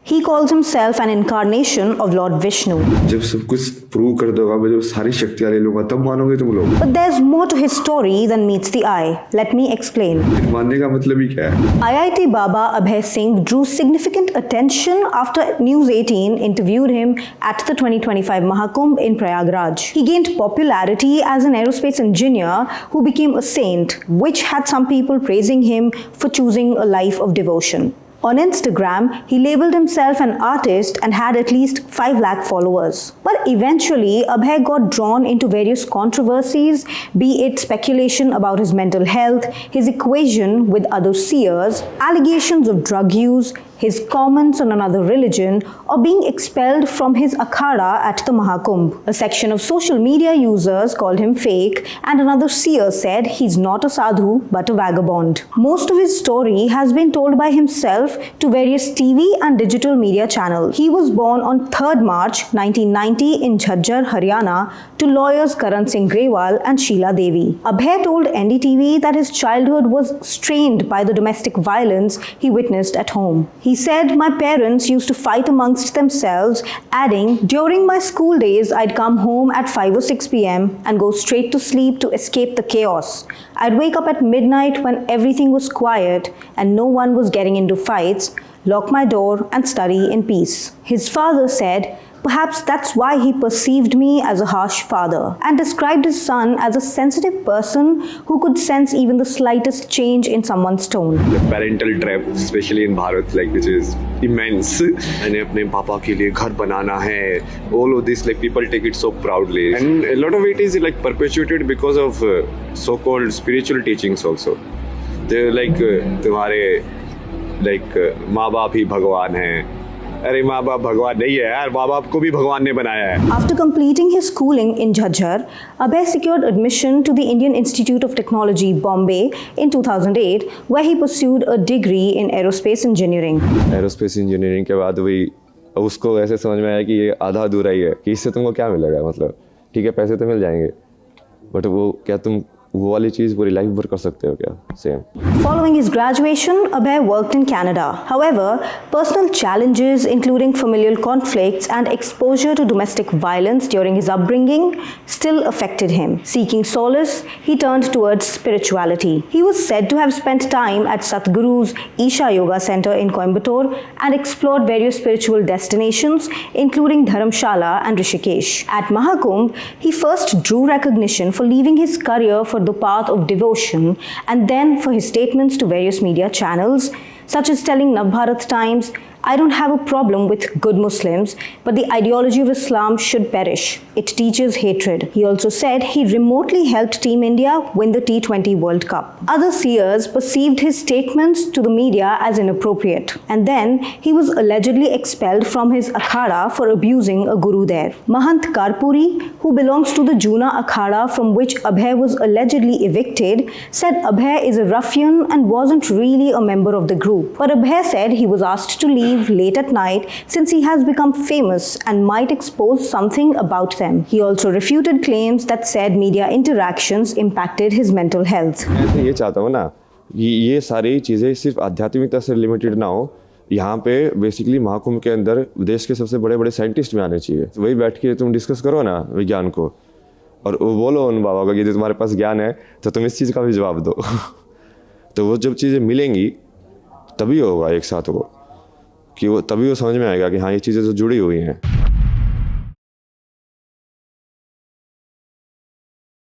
He calls himself an incarnation of Lord Vishnu. जब सब कुछ प्रूव कर दोगा, मैं जब सारी शक्तियाँ ले लूंगा, तब मानोगे तुम लोग। But there's more to his story than meets the eye. Let me explain. मानने का मतलब ही क्या है? IIT Baba Abhay Singh drew significant attention after News 18 interviewed him at the 2025 Mahakumbh in Prayagraj. He gained popularity as an aerospace engineer who became a saint, which had some people praising him for choosing a life of devotion. On Instagram, he labeled himself an artist and had at least 5 lakh followers. But eventually, Abhay got drawn into various controversies, be it speculation about his mental health, his equation with other seers, allegations of drug use, his comments on another religion, or being expelled from his akhada at the Mahakumbh. A section of social media users called him fake, and another seer said he's not a sadhu but a vagabond. Most of his story has been told by himself to various TV and digital media channels. He was born on 3rd March 1990 in Jhajjar, Haryana, to lawyers Karan Singh Grewal and Sheila Devi. Abhay told NDTV that his childhood was strained by the domestic violence he witnessed at home. He said, "My parents used to fight amongst themselves," adding, "During my school days, I'd come home at 5 or 6 p.m. and go straight to sleep to escape the chaos. I'd wake up at midnight when everything was quiet and no one was getting into fights, lock my door and study in peace." His father said, perhaps that's why he perceived me as a harsh father, and described his son as a sensitive person who could sense even the slightest change in someone's tone. The parental trap, especially in Bharat, like which is immense. मैंने अपने पापा के लिए घर बनाना है. All of this, like people take it so proudly, and a lot of it is like perpetuated because of so-called spiritual teachings also. They're like तुम्हारे like माँ बाप ही भगवान हैं. अरे माँ बाप भगवान नहीं है यार, माँ बाप को भी भगवान ने बनाया है. After completing his schooling in Jhajjar, Abhay secured admission to the Indian Institute of Technology, Bombay in 2008, where he pursued a degree in aerospace engineering. Aerospace engineering के बाद वही उसको ऐसे समझ में आया कि ये आधा अधूरा ही है, कि इससे तुमको क्या मिलेगा. मतलब ठीक है, पैसे तो मिल जाएंगे, बट वो क्या तुम वो वाली चीज़ पूरी लाइफ भर कर सकते हो क्या? Same. Following his graduation, Abhay worked in Canada. However, personal challenges, including familial conflicts and exposure to domestic violence during his upbringing, still affected him. Seeking solace, he turned towards spirituality. He was said to have spent time at Satguru's Isha Yoga Center in Coimbatore and explored various spiritual destinations, including Dharamshala and Rishikesh. At Mahakumbh, he first drew recognition for leaving his career for the path of devotion, and then for his statements to various media channels, such as telling Navbharat Times, "I don't have a problem with good Muslims, but the ideology of Islam should perish. It teaches hatred." He also said he remotely helped Team India win the T20 World Cup. Other seers perceived his statements to the media as inappropriate, and then he was allegedly expelled from his akhada for abusing a guru there. Mahant Karpuri, who belongs to the Juna akhada from which Abhay was allegedly evicted, said Abhay is a ruffian and wasn't really a member of the group. But Abhay said he was asked to leave late at night since he has become famous and might expose something about them. He also refuted claims that said media interactions impacted his mental health. मैं तो ये चाहता हूँ ना, ये सारी चीज़ें सिर्फ आध्यात्मिकता से लिमिटेड ना हो. यहाँ पे बेसिकली महाकुंभ के अंदर देश के सबसे बड़े बड़े साइंटिस्ट भी आने चाहिए. वही बैठ के तुम डिस्कस करो ना विज्ञान को, और वो बोलो उन बाबा को कि तुम्हारे पास ज्ञान है तो तुम इस चीज़ का भी जवाब दो. तो वो जब चीज़ें मिलेंगी तभी होगा एक साथ वो, कि वो तभी वो समझ में आएगा कि हाँ ये चीज़ें तो जुड़ी हुई हैं.